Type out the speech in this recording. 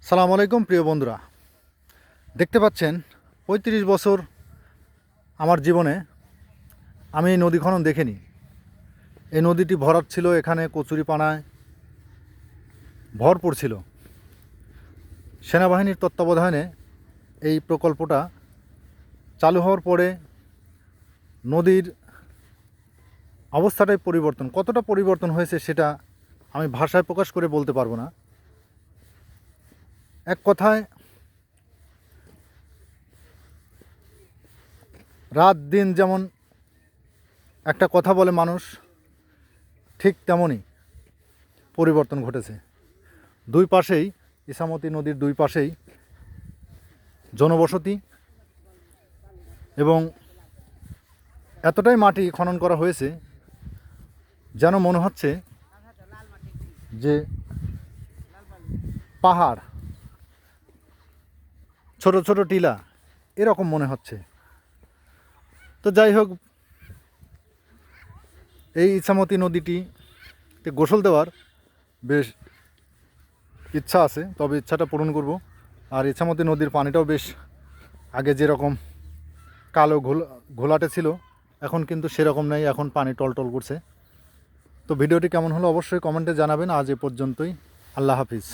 সালাম আলাইকুম প্রিয় বন্ধুরা, দেখতে পাচ্ছেন ৩৫ বছর আমার জীবনে আমি এই নদী খনন দেখিনি। এই নদীটি ভরাট ছিল, এখানে কচুরিপানায় ভরপুর ছিল। সেনাবাহিনীর তত্ত্বাবধানে এই প্রকল্পটা চালু হওয়ার পরে নদীর অবস্থাটাই পরিবর্তন, কতটা পরিবর্তন হয়েছে সেটা আমি ভাষায় প্রকাশ করে বলতে পারবো না। এক কথায় রাত দিন যেমন একটা কথা বলে মানুষ, ঠিক তেমনই পরিবর্তন ঘটেছে। দুই পাশেই ইছামতি নদীর দুই পাশেই জনবসতি এবং এতটাই মাটি খনন করা হয়েছে যেন মনে হচ্ছে যে পাহাড়, ছোট ছোট টিলা এরকম মনে হচ্ছে। তো যাই হোক, এই ইছামতি নদীটিতে গোসল দেওয়ার বেশ ইচ্ছা আছে, তবে ইচ্ছাটা পূরণ করব। আর ইছামতি নদীর পানিটাও বেশ আগে যেরকম কালো ঘোলাটে ছিল, এখন কিন্তু সেরকম নেই, এখন পানি টলটল করছে। তো ভিডিওটি কেমন হলো অবশ্যই কমেন্টে জানাবেন। আজ এ পর্যন্তই, আল্লাহ হাফিজ।